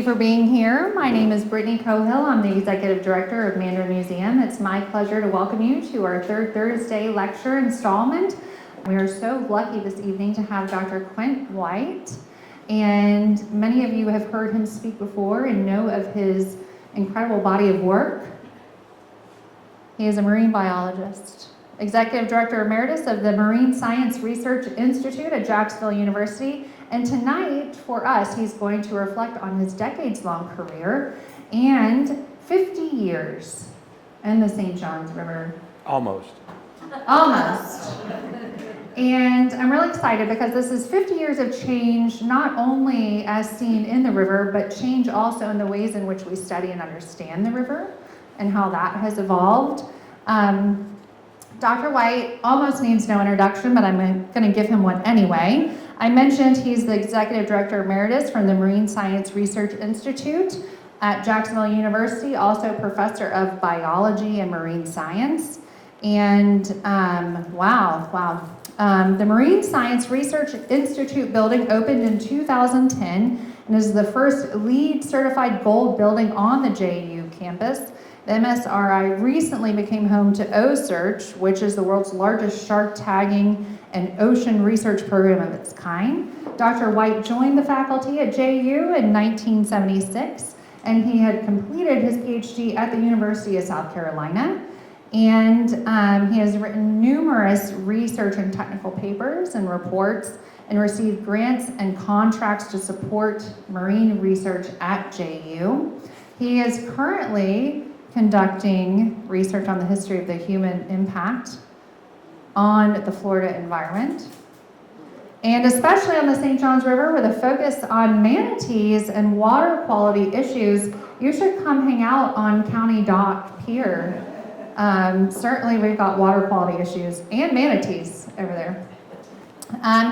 for being here. My name is Brittany Cohill. I'm the Executive Director of Mandarin Museum. It's my pleasure to welcome you to our third Thursday lecture installment. We are so lucky this evening to have Dr. Quint White, and many of you have heard him speak before and know of his incredible body of work. He is a marine biologist, Executive Director Emeritus of the Marine Science Research Institute at Jacksonville University. And tonight, for us, he's going to reflect on his decades-long career and 50 years in the St. Johns River. Almost. And I'm really excited because this is 50 years of change, not only as seen in the river, but change also in the ways in which we study and understand the river and how that has evolved. Dr. White almost needs no introduction, but I'm going to give him one anyway. I mentioned he's the Executive Director Emeritus from the Marine Science Research Institute at Jacksonville University, also Professor of Biology and Marine Science. And the Marine Science Research Institute building opened in 2010 and is the first LEED certified gold building on the JU campus. The MSRI recently became home to OCEARCH, which is the world's largest shark tagging and ocean research program of its kind. Dr. White joined the faculty at JU in 1976, and he had completed his Ph.D. at the University of South Carolina. And he has written numerous research and technical papers and reports and received grants and contracts to support marine research at JU. He is currently conducting research on the history of the human impact on the Florida environment, and especially on the St. Johns River with a focus on manatees and water quality issues. You should come hang out on County Dock Pier. Certainly we've got water quality issues and manatees over there.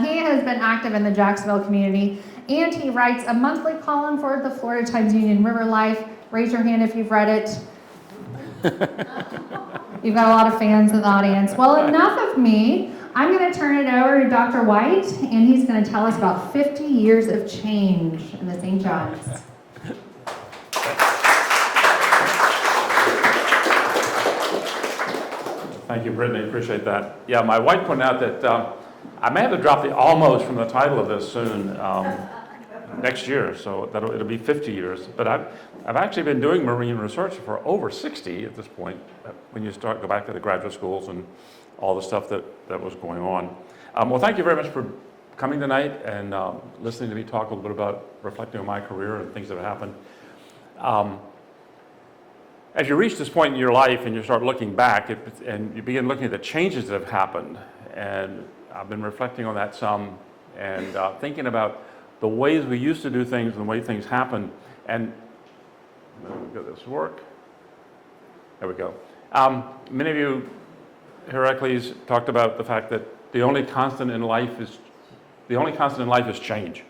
He has been active in the Jacksonville community, and he writes a monthly column for the Florida Times-Union River Life. Raise your hand if you've read it. You've got a lot of fans in the audience. Well, enough of me. I'm going to turn it over to Dr. White, and he's going to tell us about 50 years of change in the St. Johns. Thank you, Brittany. Appreciate that. Yeah, my wife pointed out that I may have to drop the almost from the title of this soon, next year, so it'll be 50 years. But I've actually been doing marine research for over 60 at this point, when you go back to the graduate schools and all the stuff that was going on. Well, thank you very much for coming tonight and listening to me talk a little bit about reflecting on my career and things that have happened. As you reach this point in your life and you start looking back and you begin looking at the changes that have happened, and I've been reflecting on that some and thinking about the ways we used to do things and the way things happen. And let this work. There we go. Many of you, Heracles, talked about the fact that the only constant in life is change,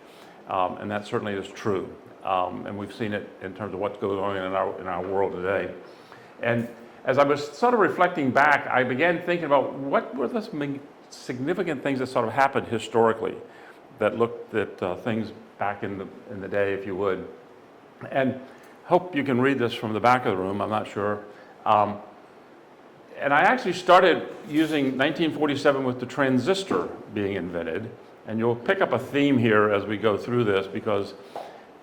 and that certainly is true. And we've seen it in terms of what's going on in our world today. And as I was sort of reflecting back, I began thinking about what were the significant things that sort of happened historically that looked at things back in the day, if you would. And hope you can read this from the back of the room, I'm not sure. And I actually started using 1947 with the transistor being invented. And you'll pick up a theme here as we go through this, because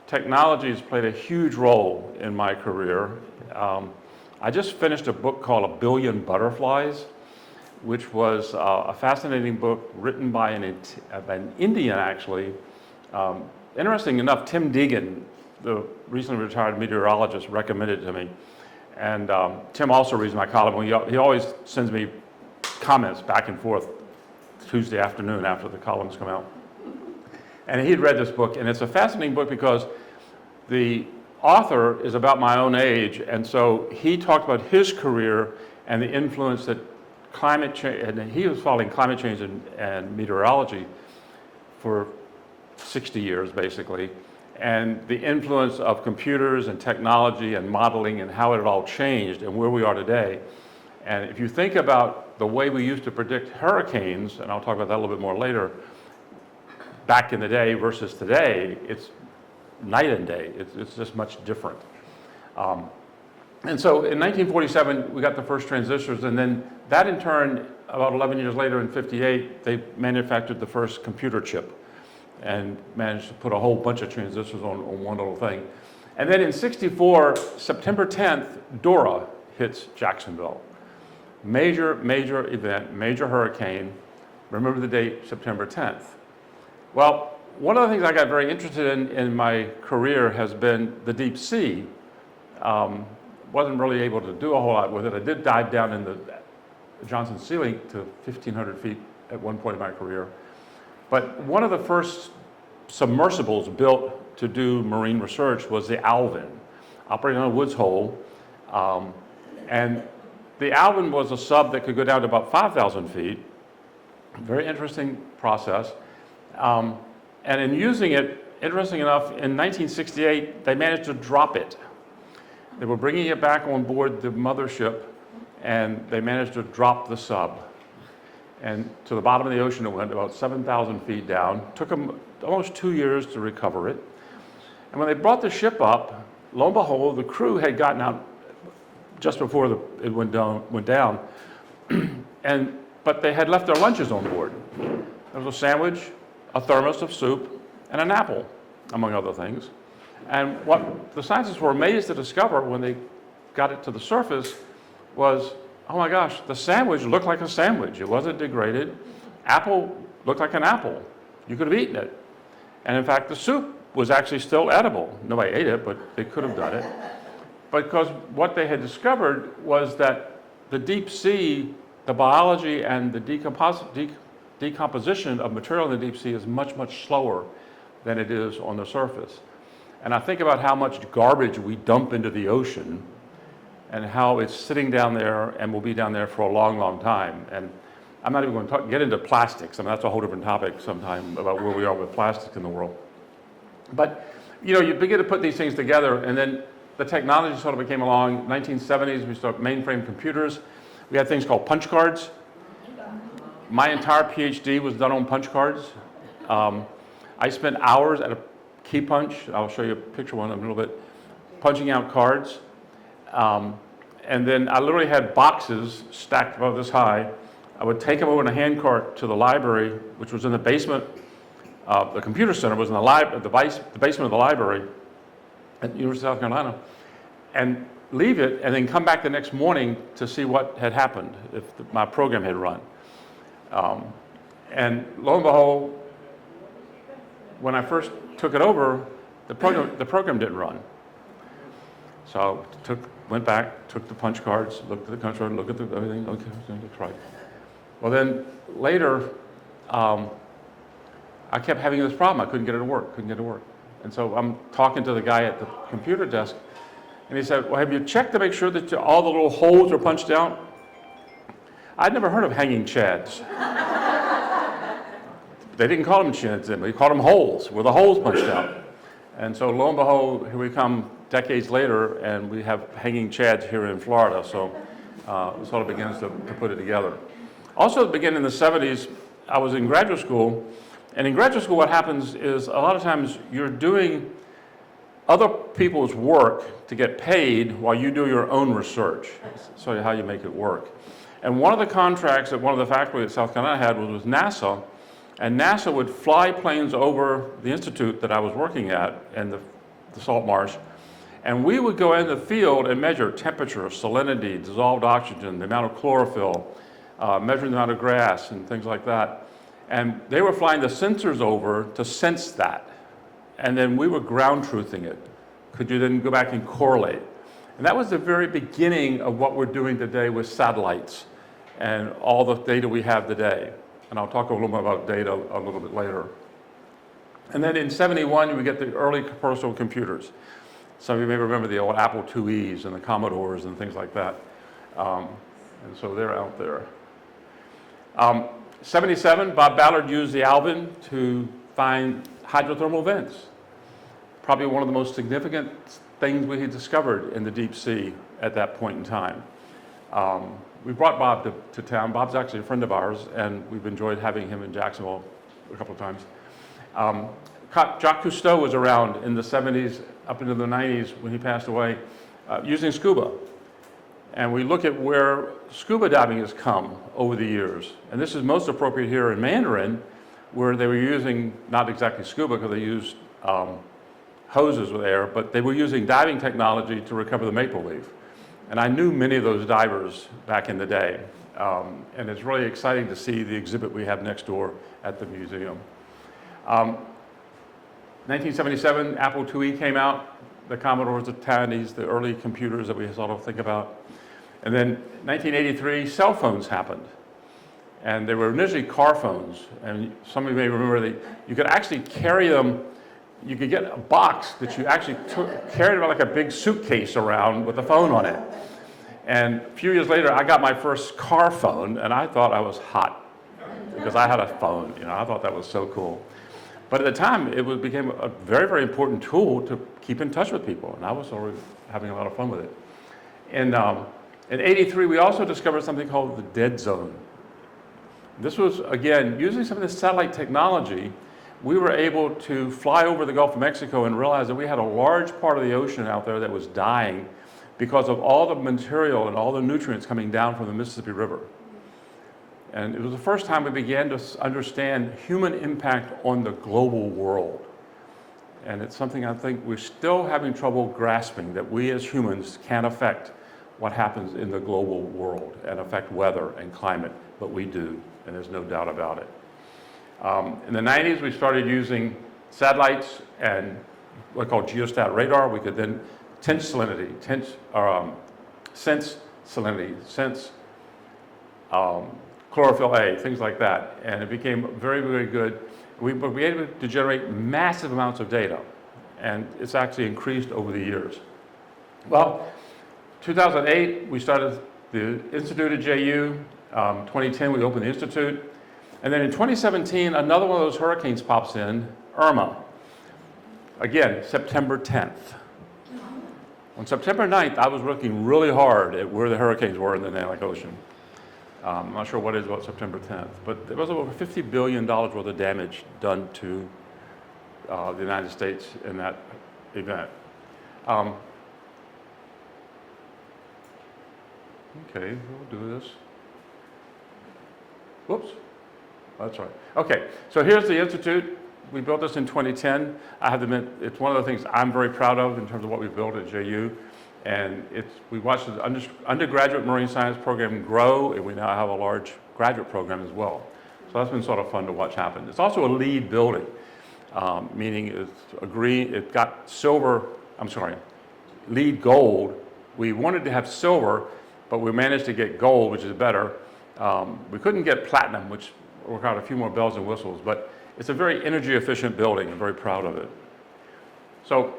technology has played a huge role in my career. I just finished a book called A Billion Butterflies, which was a fascinating book written by an Indian, actually. Interesting enough, Tim Deegan, the recently retired meteorologist, recommended it to me. And Tim also reads my column. He always sends me comments back and forth Tuesday afternoon after the columns come out. And he'd read this book, and it's a fascinating book because the author is about my own age, and so he talked about his career and the influence that climate change, and he was following climate change and meteorology for 60 years, basically, and the influence of computers and technology and modeling and how it had all changed and where we are today. And if you think about the way we used to predict hurricanes, and I'll talk about that a little bit more later, back in the day versus today, it's night and day. It's just much different. And so in 1947, we got the first transistors, and then that in turn, about 11 years later in 58, they manufactured the first computer chip and managed to put a whole bunch of transistors on one little thing. And then in 64, September 10th, Dora hits Jacksonville. Major event, major hurricane. Remember the date, September 10th. Well, one of the things I got very interested in my career has been the deep sea. Wasn't really able to do a whole lot with it. I did dive down in the Johnson Sea Link to 1,500 feet at one point in my career. But one of the first submersibles built to do marine research was the Alvin, operating on a Woods Hole. And the Alvin was a sub that could go down to about 5,000 feet. Very interesting process. And in using it, interesting enough, in 1968, they managed to drop it. They were bringing it back on board the mothership, and they managed to drop the sub. And to the bottom of the ocean it went, about 7,000 feet down. Took them almost 2 years to recover it. And when they brought the ship up, lo and behold, the crew had gotten out just before it went down. But they had left their lunches on board. There was a sandwich, a thermos of soup, and an apple, among other things. And what the scientists were amazed to discover when they got it to the surface was, oh my gosh, the sandwich looked like a sandwich. It wasn't degraded. Apple looked like an apple. You could have eaten it. And in fact, the soup was actually still edible. Nobody ate it, but they could have done it. Because what they had discovered was that the deep sea, the biology and the decomposition of material in the deep sea is much slower than it is on the surface. And I think about how much garbage we dump into the ocean and how it's sitting down there and will be down there for a long time. And I'm not even going to get into plastics. I mean, that's a whole different topic sometime about where we are with plastics in the world. But, you know, you begin to put these things together, and then the technology sort of came along. 1970s, we started mainframe computers. We had things called punch cards. My entire Ph.D. was done on punch cards. I spent hours at a key punch. I'll show you a picture one in a little bit, punching out cards. And then I literally had boxes stacked about this high. I would take them over in a hand cart to the library, which was in the basement. The computer center was in the basement of the library at the University of South Carolina, and leave it, and then come back the next morning to see what had happened, if my program had run. And lo and behold, when I first took it over, the program didn't run. So went back, took the punch cards, looked at the control, looked at everything. Okay, that's right. Well, then later, I kept having this problem. I couldn't get it to work. And so I'm talking to the guy at the computer desk, and he said, "Well, have you checked to make sure that all the little holes are punched out?" I'd never heard of hanging chads. They didn't call them chads then. They called them holes, where the holes punched out. And so lo and behold, here we come decades later, and we have hanging chads here in Florida. So it sort of begins to put it together. Also, beginning in the 70s, I was in graduate school. And in graduate school, what happens is a lot of times you're doing other people's work to get paid while you do your own research. So how you make it work. And one of the contracts that one of the faculty at South Carolina had was with NASA. And NASA would fly planes over the institute that I was working at in the salt marsh. And we would go in the field and measure temperature, salinity, dissolved oxygen, the amount of chlorophyll, measuring the amount of grass and things like that. And they were flying the sensors over to sense that. And then we were ground truthing it. Could you then go back and correlate? And that was the very beginning of what we're doing today with satellites and all the data we have today. And I'll talk a little bit about data a little bit later. And then in 71, we get the early personal computers. Some of you may remember the old Apple IIes and the Commodores and things like that. And so they're out there. 77, Bob Ballard used the Alvin to find hydrothermal vents. Probably one of the most significant things we had discovered in the deep sea at that point in time. We brought Bob to town. Bob's actually a friend of ours, and we've enjoyed having him in Jacksonville a couple of times. Jacques Cousteau was around in the 70s up into the 90s when he passed away, using scuba. And we look at where scuba diving has come over the years. And this is most appropriate here in Mandarin, where they were using, not exactly scuba, because they used hoses with air, but they were using diving technology to recover the maple leaf. And I knew many of those divers back in the day. And it's really exciting to see the exhibit we have next door at the museum. 1977, Apple IIe came out, the Commodores, the Tandies, the early computers that we sort of think about. And then 1983, cell phones happened. And they were initially car phones. And some of you may remember that you could actually carry them. You could get a box that you actually carried around like a big suitcase around with a phone on it. And a few years later, I got my first car phone, and I thought I was hot because I had a phone. You know, I thought that was so cool. But at the time, it became a very, very important tool to keep in touch with people, and I was already having a lot of fun with it. And in '83, we also discovered something called the dead zone. This was, again, using some of this satellite technology, we were able to fly over the Gulf of Mexico and realize that we had a large part of the ocean out there that was dying because of all the material and all the nutrients coming down from the Mississippi River. And it was the first time we began to understand human impact on the global world. And it's something I think we're still having trouble grasping, that we as humans can affect what happens in the global world and affect weather and climate, but we do, and there's no doubt about it. In the 90s, we started using satellites and what we call geostat radar. We could then sense salinity, sense chlorophyll A, things like that. And it became very, very good. We were able to generate massive amounts of data, and it's actually increased over the years. Well, 2008, we started the Institute at JU. 2010, we opened the Institute. And then in 2017, another one of those hurricanes pops in, Irma. Again, September 10th. On September 9th, I was looking really hard at where the hurricanes were in the Atlantic Ocean. I'm not sure what it is about September 10th, but there was over $50 billion worth of damage done to the United States in that event. Okay, we'll do this. Whoops. That's right. Okay, so here's the Institute. We built this in 2010. I have to admit, it's one of the things I'm very proud of in terms of what we built at JU. And we watched the undergraduate marine science program grow, and we now have a large graduate program as well. So that's been sort of fun to watch happen. It's also a LEED building, meaning it got LEED gold. We wanted to have silver, but we managed to get gold, which is better. We couldn't get platinum, which required a few more bells and whistles, but it's a very energy efficient building. I'm very proud of it. So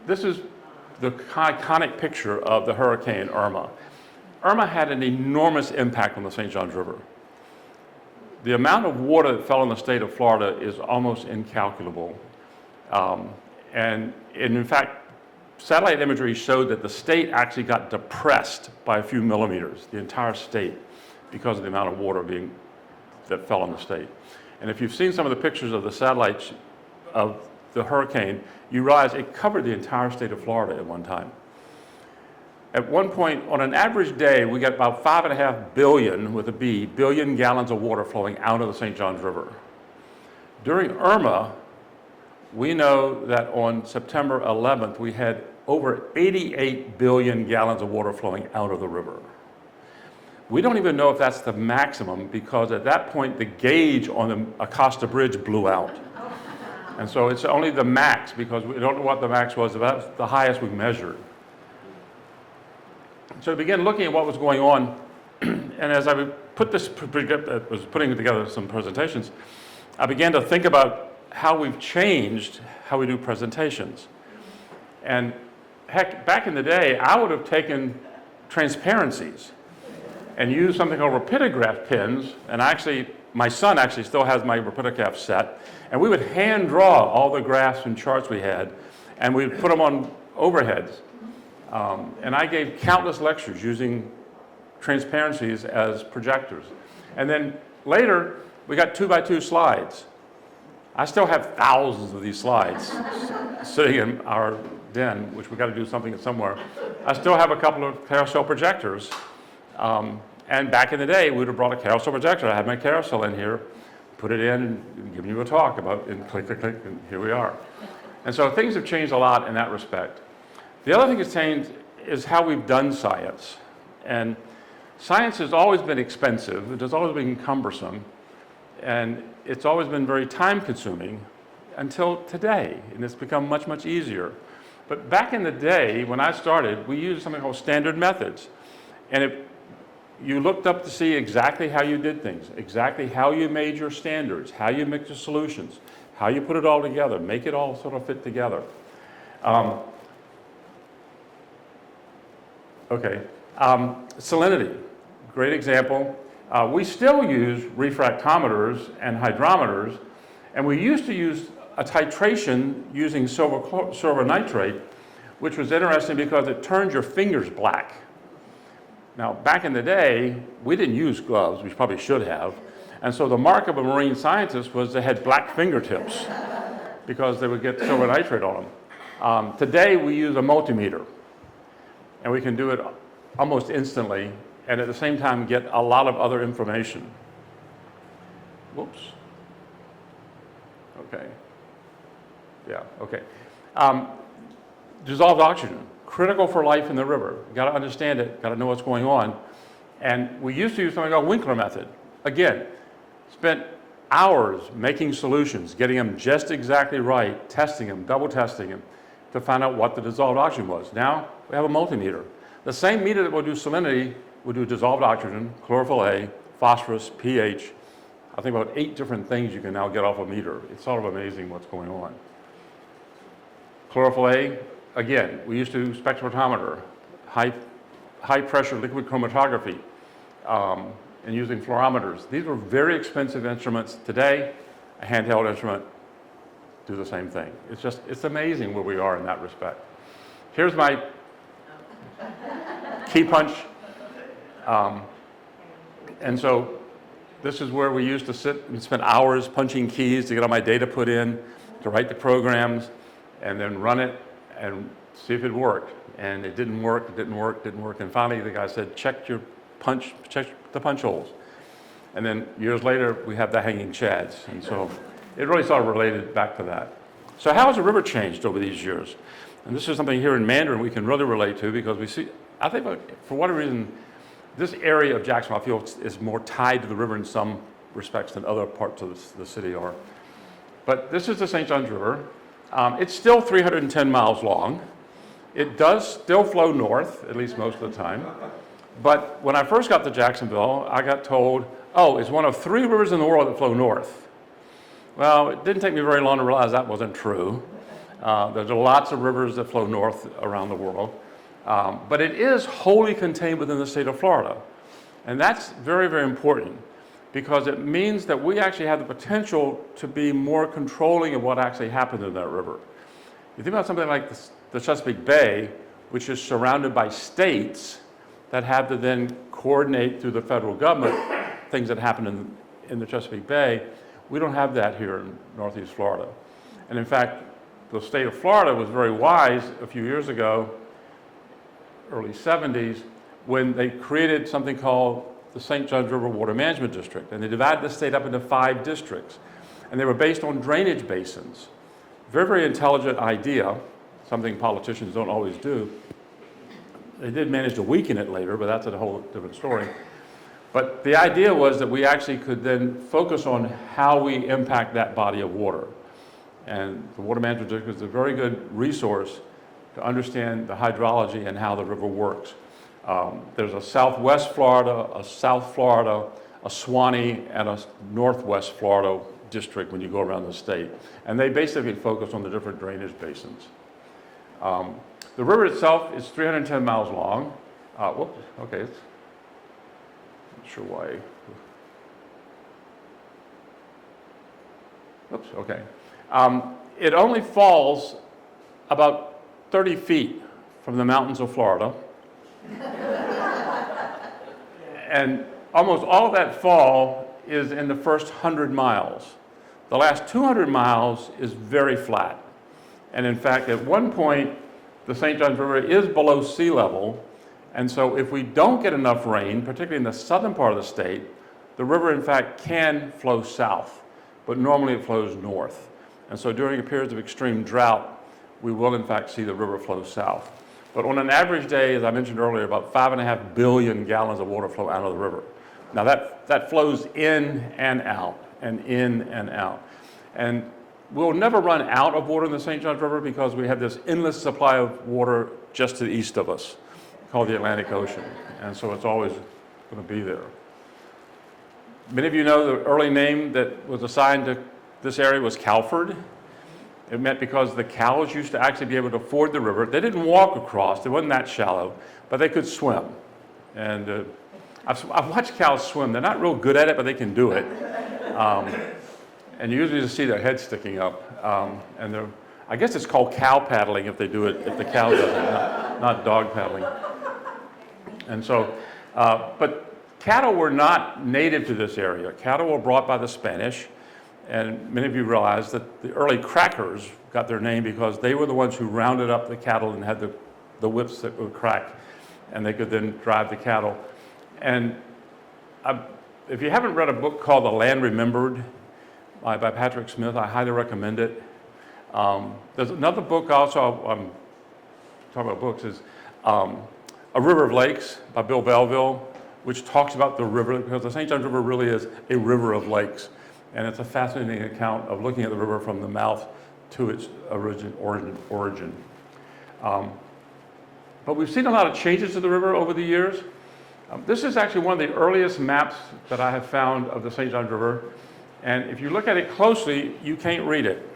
this is the iconic picture of the Hurricane Irma. Irma had an enormous impact on the St. Johns River. The amount of water that fell in the state of Florida is almost incalculable. And in fact, satellite imagery showed that the state actually got depressed by a few millimeters, the entire state, because of the amount of water that fell on the state. And if you've seen some of the pictures of the satellites of the hurricane, you realize it covered the entire state of Florida at one time. At one point, on an average day, we got about 5.5 billion, with a B, billion gallons of water flowing out of the St. Johns River. During Irma, we know that on September 11th, we had over 88 billion gallons of water flowing out of the river. We don't even know if that's the maximum, because at that point, the gauge on the Acosta Bridge blew out. And so it's only the max, because we don't know what the max was. That's the highest we measured. So we began looking at what was going on, and as I was putting together some presentations, I began to think about how we've changed how we do presentations. And heck, back in the day, I would have taken transparencies and used something called rapidograph pins, and my son actually still has my rapidograph set, and we would hand draw all the graphs and charts we had, and we'd put them on overheads. And I gave countless lectures using transparencies as projectors. And then later, we got 2x2 slides. I still have thousands of these slides sitting in our den, which we've got to do something somewhere. I still have a couple of carousel projectors. And back in the day, we would have brought a carousel projector. I had my carousel in here, put it in, and give you a talk about, and click, click, click, and here we are. And so things have changed a lot in that respect. The other thing that's changed is how we've done science. And science has always been expensive. It has always been cumbersome. And it's always been very time-consuming until today. And it's become much, much easier. But back in the day, when I started, we used something called standard methods. And you looked up to see exactly how you did things, exactly how you made your standards, how you mix your solutions, how you put it all together, make it all sort of fit together. Salinity, great example. We still use refractometers and hydrometers, and we used to use a titration using silver nitrate, which was interesting because it turned your fingers black. Now, back in the day, we didn't use gloves, we probably should have, and so the mark of a marine scientist was they had black fingertips because they would get silver nitrate on them. Today, we use a multimeter, and we can do it almost instantly, and at the same time get a lot of other information. Whoops. Okay. Yeah, okay. Dissolved oxygen, critical for life in the river. You gotta understand it, gotta know what's going on. And we used to use something called Winkler method. Again, spent hours making solutions, getting them just exactly right, testing them, double testing them, to find out what the dissolved oxygen was. Now, we have a multimeter. The same meter that will do salinity will do dissolved oxygen, chlorophyll A, phosphorus, pH. I think about 8 different things you can now get off a meter. It's sort of amazing what's going on. Chlorophyll A, again, we used to do spectrophotometer, high pressure liquid chromatography, and using fluorometers. These were very expensive instruments. Today, a handheld instrument do the same thing. It's amazing where we are in that respect. Here's my key punch. And so this is where we used to sit and spend hours punching keys to get all my data put in, to write the programs, and then run it and see if it worked. And it didn't work, it didn't work, didn't work. And finally the guy said, check the punch holes. And then years later, we have the hanging chads. And so it really sort of related back to that. So how has the river changed over these years? And this is something here in Mandarin we can really relate to because we see, I think for whatever reason, this area of Jacksonville, I feel, is more tied to the river in some respects than other parts of the city are. But this is the St. Johns River. It's still 310 miles long. It does still flow north, at least most of the time. But when I first got to Jacksonville, I got told, oh, it's one of 3 rivers in the world that flow north. Well, it didn't take me very long to realize that wasn't true. There's lots of rivers that flow north around the world. But it is wholly contained within the state of Florida. And that's very, very important because it means that we actually have the potential to be more controlling of what actually happened in that river. You think about something like the Chesapeake Bay, which is surrounded by states that have to then coordinate through the federal government things that happen in the Chesapeake Bay. We don't have that here in Northeast Florida. And in fact, the state of Florida was very wise a few years ago, early 70s, when they created something called the St. Johns River Water Management District. And they divided the state up into 5 districts. And they were based on drainage basins. Very, very intelligent idea, something politicians don't always do. They did manage to weaken it later, but that's a whole different story. But the idea was that we actually could then focus on how we impact that body of water. And the Water Management District is a very good resource to understand the hydrology and how the river works. There's a Southwest Florida, a South Florida, a Swanee, and a Northwest Florida district when you go around the state. And they basically focus on the different drainage basins. The river itself is 310 miles long. Whoops, okay, not sure why. Oops, okay. It only falls about 30 feet from the mountains of Florida. And almost all of that fall is in the first 100 miles. The last 200 miles is very flat. And in fact, at one point, the St. Johns River is below sea level. And so if we don't get enough rain, particularly in the southern part of the state, the river in fact can flow south, but normally it flows north. And so during periods of extreme drought, we will in fact see the river flow south. But on an average day, as I mentioned earlier, about 5.5 billion gallons of water flow out of the river. Now that flows in and out, and in and out. And we'll never run out of water in the St. Johns River because we have this endless supply of water just to the east of us, called the Atlantic Ocean. And so it's always going to be there. Many of you know the early name that was assigned to this area was Calford. It meant because the cows used to actually be able to ford the river. They didn't walk across, it wasn't that shallow, but they could swim. And I've watched cows swim. They're not real good at it, but they can do it. And you usually just see their head sticking up. I guess it's called cow paddling if they do it, if the cow does it, not dog paddling. And so, but cattle were not native to this area. Cattle were brought by the Spanish. And many of you realize that the early crackers got their name because they were the ones who rounded up the cattle and had the whips that would crack, and they could then drive the cattle. And if you haven't read a book called The Land Remembered by Patrick Smith, I highly recommend it. There's another book also, I'm talking about books, is A River of Lakes by Bill Belleville, which talks about the river, because the St. Johns River really is a river of lakes. And it's a fascinating account of looking at the river from the mouth to its origin. But we've seen a lot of changes to the river over the years. This is actually one of the earliest maps that I have found of the St. Johns River. And if you look at it closely, you can't read it.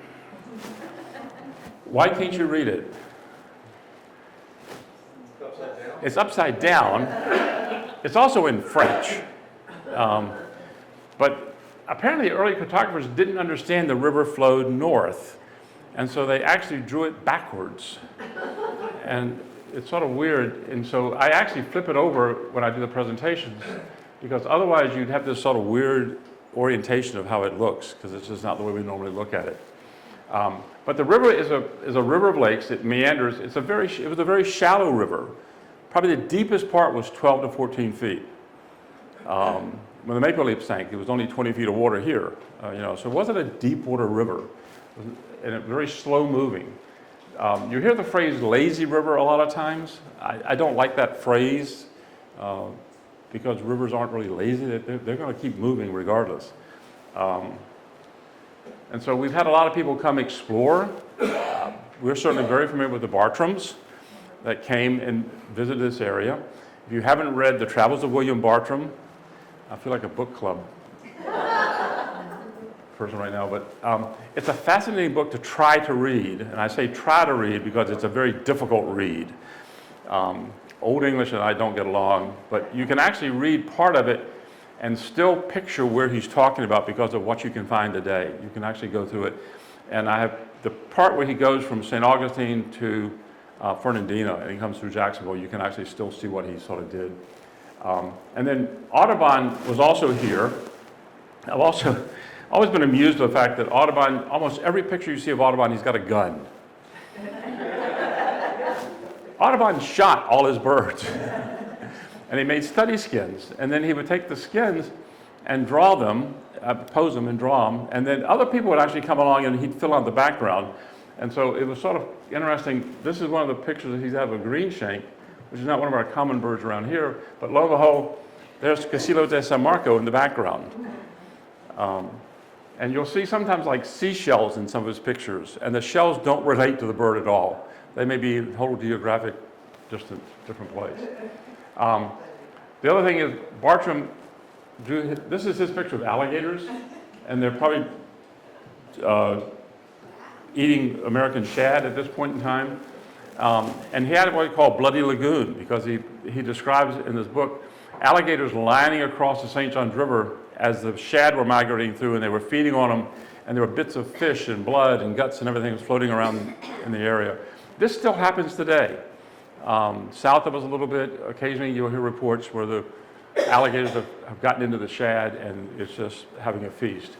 Why can't you read it? It's upside down. It's also in French. But apparently early cartographers didn't understand the river flowed north. And so they actually drew it backwards. And it's sort of weird. And so I actually flip it over when I do the presentations, because otherwise you'd have this sort of weird orientation of how it looks, because it's just not the way we normally look at it. But the river is a river of lakes. It meanders. It was a very shallow river. Probably the deepest part was 12 to 14 feet. When the Maple Leaf sank, it was only 20 feet of water here. So it wasn't a deep water river, and it was very slow moving. You hear the phrase lazy river a lot of times. I don't like that phrase because rivers aren't really lazy. They're going to keep moving regardless. And so we've had a lot of people come explore. We're certainly very familiar with the Bartrams that came and visited this area. If you haven't read The Travels of William Bartram, I feel like a book club person right now, but it's a fascinating book to try to read. And I say try to read because it's a very difficult read. Old English and I don't get along, but you can actually read part of it and still picture where he's talking about because of what you can find today. You can actually go through it. And I have the part where he goes from St. Augustine to Fernandina, and he comes through Jacksonville. You can actually still see what he sort of did. And then Audubon was also here. I've also always been amused with the fact that Audubon, almost every picture you see of Audubon, he's got a gun. Audubon shot all his birds. And he made study skins. And then he would take the skins and draw them, pose them and draw them. And then other people would actually come along and he'd fill out the background. And so it was sort of interesting. This is one of the pictures that he's had of a greenshank, which is not one of our common birds around here. But lo and behold, there's Castillo de San Marco in the background. And you'll see sometimes like seashells in some of his pictures. And the shells don't relate to the bird at all. They may be a total geographic, just a different place. The other thing is Bartram drew, this is his picture of alligators, and they're probably eating American shad at this point in time. And he had what he called Bloody Lagoon, because he describes in this book alligators lining across the St. Johns River as the shad were migrating through, and they were feeding on them, and there were bits of fish and blood and guts and everything was floating around in the area. This still happens today. South of us a little bit, occasionally you'll hear reports where the alligators have gotten into the shad and it's just having a feast.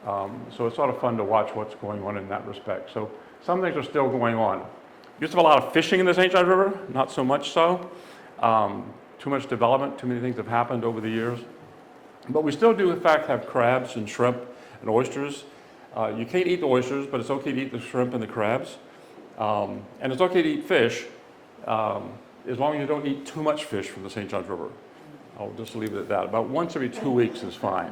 So it's sort of fun to watch what's going on in that respect. So some things are still going on. Used to have a lot of fishing in the St. Johns River, not so much so. Too much development, too many things have happened over the years. But we still do, in fact, have crabs and shrimp and oysters. You can't eat the oysters, but it's okay to eat the shrimp and the crabs. And it's okay to eat fish, as long as you don't eat too much fish from the St. Johns River. I'll just leave it at that. About once every 2 weeks is fine.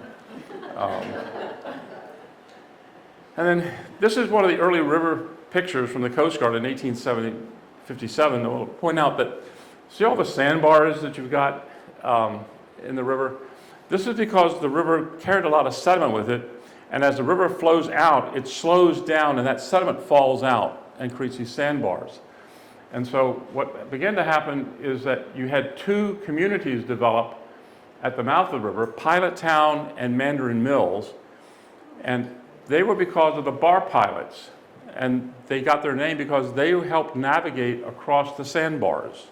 And then this is one of the early river pictures from the Coast Guard in 1857. I'll point out that, see all the sandbars that you've got in the river? This is because the river carried a lot of sediment with it, and as the river flows out, it slows down and that sediment falls out and creates these sandbars. And so what began to happen is that you had two communities develop at the mouth of the river, Pilot Town and Mandarin Mills, and they were because of the bar pilots. And they got their name because they helped navigate across the sandbars.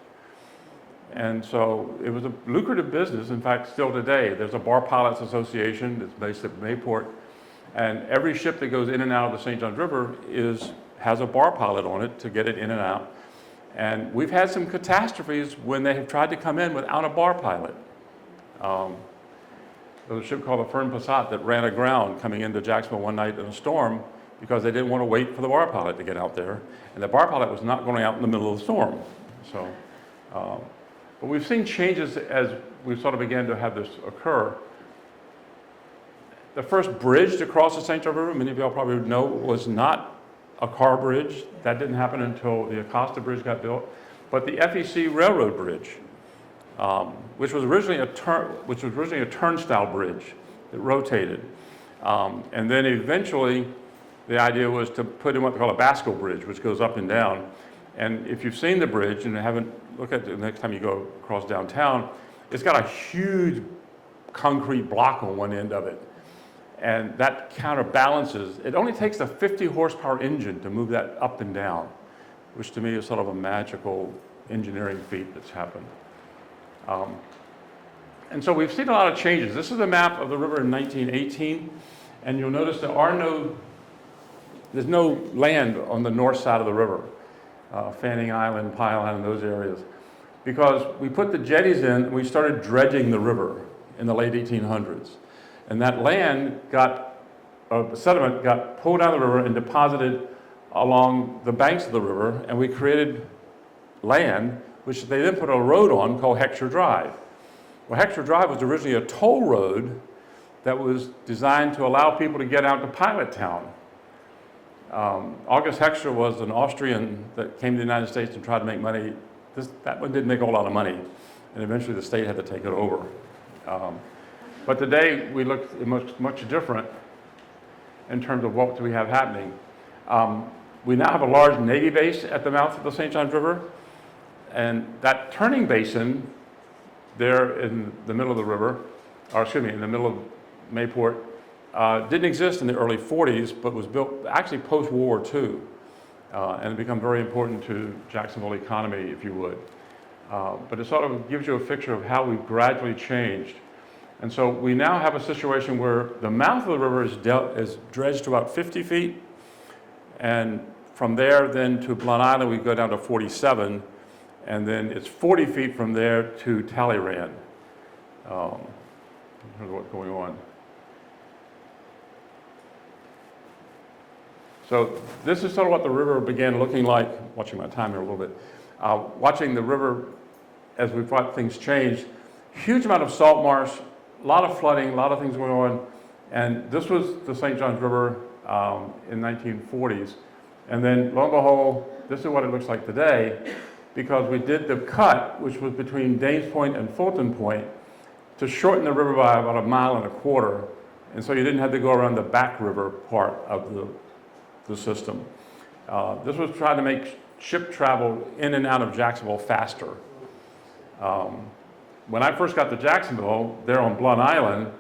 And so it was a lucrative business. In fact, still today, there's a Bar Pilots Association that's based at Mayport. And every ship that goes in and out of the St. Johns River has a bar pilot on it to get it in and out. And we've had some catastrophes when they have tried to come in without a bar pilot. There was a ship called the Fern Passat that ran aground coming into Jacksonville one night in a storm because they didn't want to wait for the bar pilot to get out there. And the bar pilot was not going out in the middle of the storm. So, but we've seen changes as we sort of began to have this occur. The first bridge to cross the St. Johns River, many of y'all probably know, was not a car bridge. That didn't happen until the Acosta Bridge got built. But the FEC Railroad Bridge, which was originally a turnstile bridge that rotated. And then eventually, the idea was to put in what they call a Basco Bridge, which goes up and down. And if you've seen the bridge and haven't, look at it the next time you go across downtown, it's got a huge concrete block on one end of it. And that counterbalances. It only takes a 50 horsepower engine to move that up and down, which to me is sort of a magical engineering feat that's happened. And so we've seen a lot of changes. This is a map of the river in 1918, and you'll notice there's no land on the north side of the river, Fanning Island, Pile Island, those areas, because we put the jetties in and we started dredging the river in the late 1800s. And that land sediment got pulled out of the river and deposited along the banks of the river, and we created land, which they then put a road on called Heckscher Drive. Well, Heckscher Drive was originally a toll road that was designed to allow people to get out to Pilot Town. August Heckscher was an Austrian that came to the United States and tried to make money. That one didn't make a whole lot of money, and eventually the state had to take it over. But today we look much different in terms of what do we have happening. We now have a large Navy base at the mouth of the St. Johns River, and that turning basin there in the middle of the river, in the middle of Mayport, didn't exist in the early 40s, but was built actually post-World War II, and it became very important to Jacksonville economy, if you would. But it sort of gives you a picture of how we've gradually changed. And so we now have a situation where the mouth of the river is dredged to about 50 feet, and from there then to Blunt Island we go down to 47, and then it's 40 feet from there to Talleyrand. Here's what's going on. So this is sort of what the river began looking like, watching my time here a little bit, watching the river as we thought things changed. Huge amount of salt marsh, a lot of flooding, a lot of things going on, and this was the St. Johns River in 1940s. And then lo and behold, this is what it looks like today, because we did the cut, which was between Dames Point and Fulton Point, to shorten the river by about 1.25 miles, and so you didn't have to go around the back river part of the system. This was trying to make ship travel in and out of Jacksonville faster. When I first got to Jacksonville, there on Blunt Island,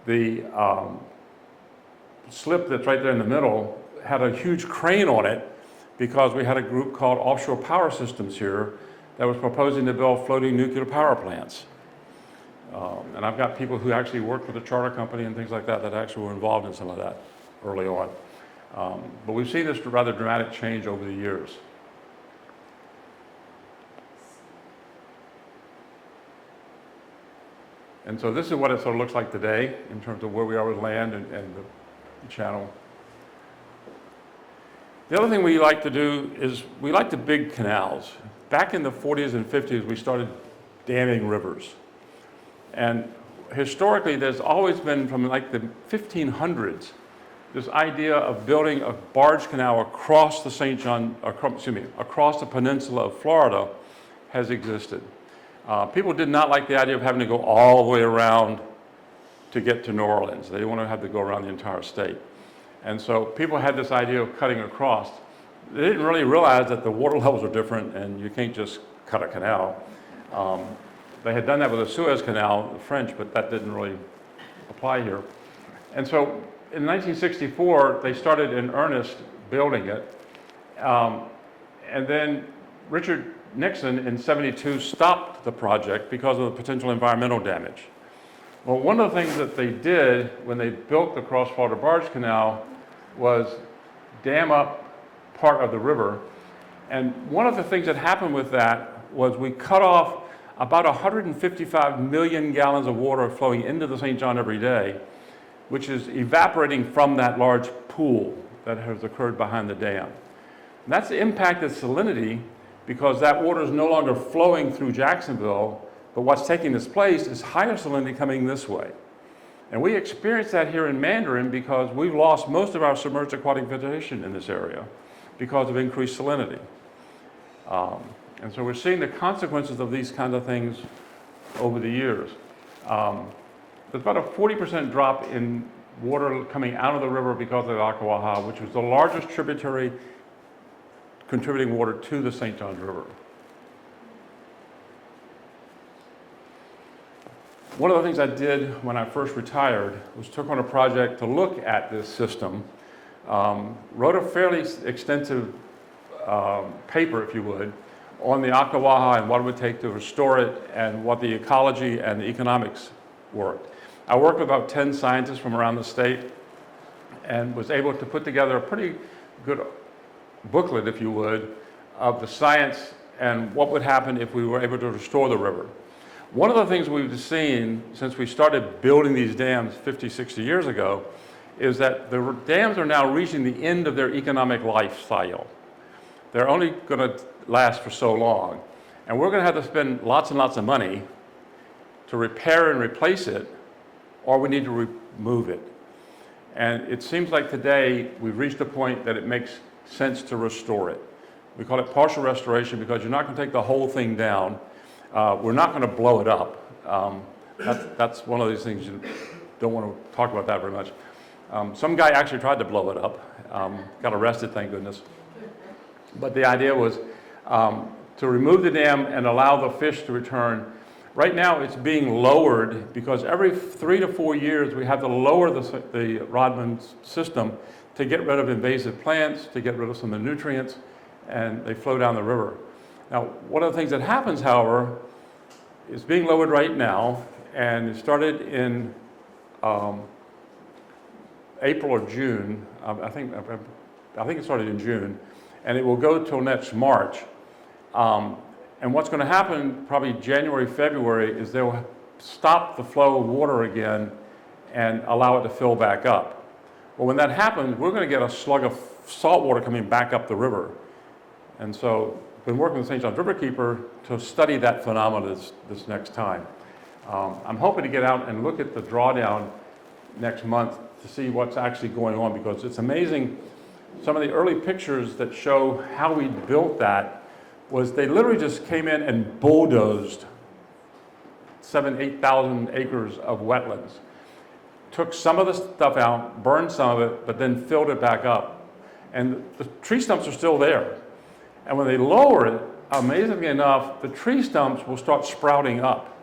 the slip that's right there in the middle had a huge crane on it because we had a group called Offshore Power Systems here that was proposing to build floating nuclear power plants. And I've got people who actually work for the charter company and things like that that actually were involved in some of that early on. But we've seen this rather dramatic change over the years. And so this is what it sort of looks like today in terms of where we are with land and the channel. The other thing we like to do is we like to big canals. Back in the 40s and 50s, we started damming rivers. And historically, there's always been, from like the 1500s, this idea of building a barge canal across the St. John, across the peninsula of Florida has existed. People did not like the idea of having to go all the way around to get to New Orleans. They didn't want to have to go around the entire state. And so people had this idea of cutting across. They didn't really realize that the water levels are different and you can't just cut a canal. They had done that with the Suez Canal, the French, but that didn't really apply here. And so in 1964, they started in earnest building it. And then Richard Nixon in '72 stopped the project because of the potential environmental damage. Well, one of the things that they did when they built the Cross-Florida Barge Canal was dam up part of the river. And one of the things that happened with that was we cut off about 155 million gallons of water flowing into the St. John every day, which is evaporating from that large pool that has occurred behind the dam. And that's impacted salinity because that water is no longer flowing through Jacksonville, but what's taking this place is higher salinity coming this way. And we experienced that here in Mandarin because we've lost most of our submerged aquatic vegetation in this area because of increased salinity. And so we're seeing the consequences of these kinds of things over the years. There's about a 40% drop in water coming out of the river because of the Ocklawaha, which was the largest tributary contributing water to the St. Johns River. One of the things I did when I first retired was took on a project to look at this system, wrote a fairly extensive paper, if you would, on the Ocklawaha and what it would take to restore it and what the ecology and the economics worked. I worked with about 10 scientists from around the state and was able to put together a pretty good booklet, if you would, of the science and what would happen if we were able to restore the river. One of the things we've seen since we started building these dams 50, 60 years ago is that the dams are now reaching the end of their economic life cycle. They're only going to last for so long. And we're going to have to spend lots and lots of money to repair and replace it, or we need to remove it. And it seems like today we've reached a point that it makes sense to restore it. We call it partial restoration because you're not going to take the whole thing down. We're not going to blow it up. That's one of these things you don't want to talk about that very much. Some guy actually tried to blow it up, got arrested, thank goodness. But the idea was to remove the dam and allow the fish to return. Right now it's being lowered because every 3 to 4 years we have to lower the Rodman system to get rid of invasive plants, to get rid of some of the nutrients, and they flow down the river. Now, one of the things that happens, however, is being lowered right now, and it started in April or June. I think it started in June, and it will go till next March. And what's going to happen probably January, February is they'll stop the flow of water again and allow it to fill back up. Well, when that happens, we're going to get a slug of salt water coming back up the river. And so I've been working with St. John's Riverkeeper to study that phenomenon this next time. I'm hoping to get out and look at the drawdown next month to see what's actually going on, because it's amazing. Some of the early pictures that show how we built that was they literally just came in and bulldozed 8,000 acres of wetlands. Took some of the stuff out, burned some of it, but then filled it back up. And the tree stumps are still there. And when they lower it, amazingly enough, the tree stumps will start sprouting up.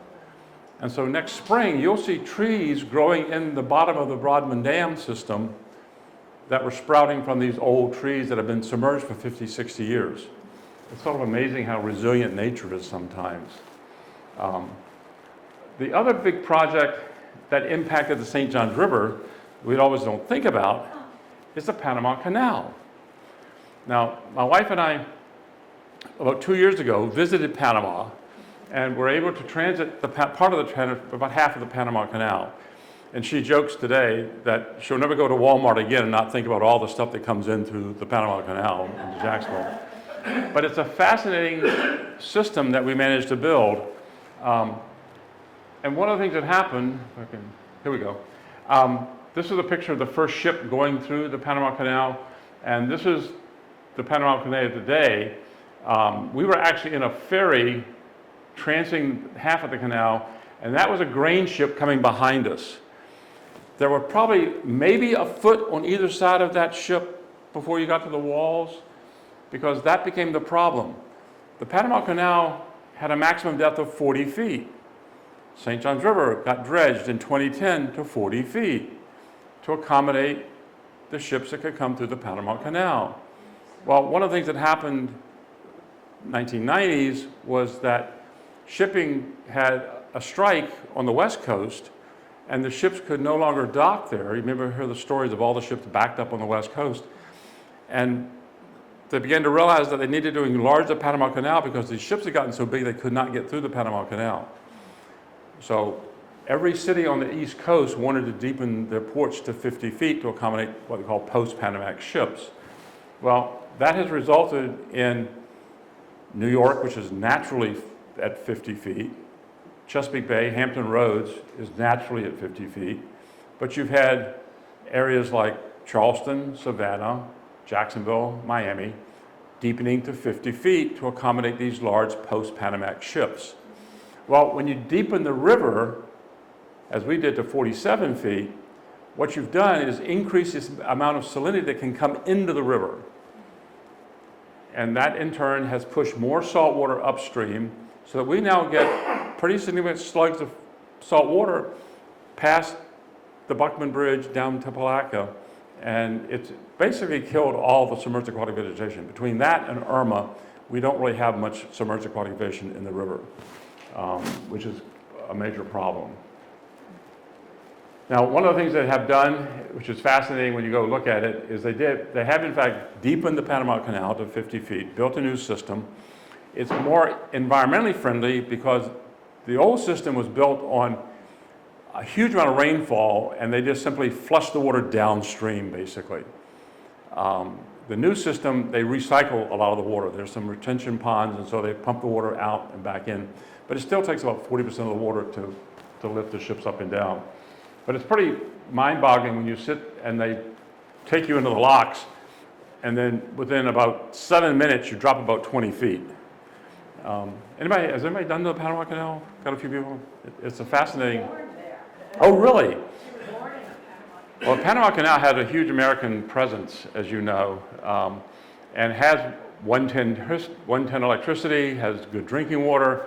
And so next spring, you'll see trees growing in the bottom of the Rodman Dam system that were sprouting from these old trees that have been submerged for 50, 60 years. It's sort of amazing how resilient nature is sometimes. The other big project that impacted the St. Johns River, we always don't think about, is the Panama Canal. Now, my wife and I, about 2 years ago, visited Panama and were able to transit about half of the Panama Canal. And she jokes today that she'll never go to Walmart again and not think about all the stuff that comes in through the Panama Canal into Jacksonville. But it's a fascinating system that we managed to build. And one of the things that happened, here we go. This is a picture of the first ship going through the Panama Canal. And this is the Panama Canal today. We were actually in a ferry transiting half of the canal, and that was a grain ship coming behind us. There were probably maybe a foot on either side of that ship before you got to the walls, because that became the problem. The Panama Canal had a maximum depth of 40 feet. St. Johns River got dredged in 2010 to 40 feet to accommodate the ships that could come through the Panama Canal. Well, one of the things that happened in the 1990s was that shipping had a strike on the West Coast, and the ships could no longer dock there. You remember hear the stories of all the ships backed up on the West Coast. And they began to realize that they needed to enlarge the Panama Canal because these ships had gotten so big they could not get through the Panama Canal. So every city on the East Coast wanted to deepen their ports to 50 feet to accommodate what they call post-Panamax ships. Well, that has resulted in New York, which is naturally at 50 feet. Chesapeake Bay, Hampton Roads is naturally at 50 feet. But you've had areas like Charleston, Savannah, Jacksonville, Miami, deepening to 50 feet to accommodate these large post-Panamax ships. Well, when you deepen the river, as we did to 47 feet, what you've done is increase this amount of salinity that can come into the river. And that in turn has pushed more salt water upstream, so that we now get pretty significant slugs of salt water past the Buckman Bridge down to Palatka. And it's basically killed all the submerged aquatic vegetation. Between that and Irma, we don't really have much submerged aquatic vegetation in the river, which is a major problem. Now, one of the things they have done, which is fascinating when you go look at it, is they have in fact deepened the Panama Canal to 50 feet, built a new system. It's more environmentally friendly because the old system was built on a huge amount of rainfall, and they just simply flush the water downstream, basically. The new system, they recycle a lot of the water. There's some retention ponds, and so they pump the water out and back in. But it still takes about 40% of the water to lift the ships up and down. But it's pretty mind-boggling when you sit and they take you into the locks, and then within about 7 minutes, you drop about 20 feet. Has anybody done the Panama Canal? Got a few people? It's a fascinating. Oh, really? Well, the Panama Canal has a huge American presence, as you know, and has 110 electricity, has good drinking water.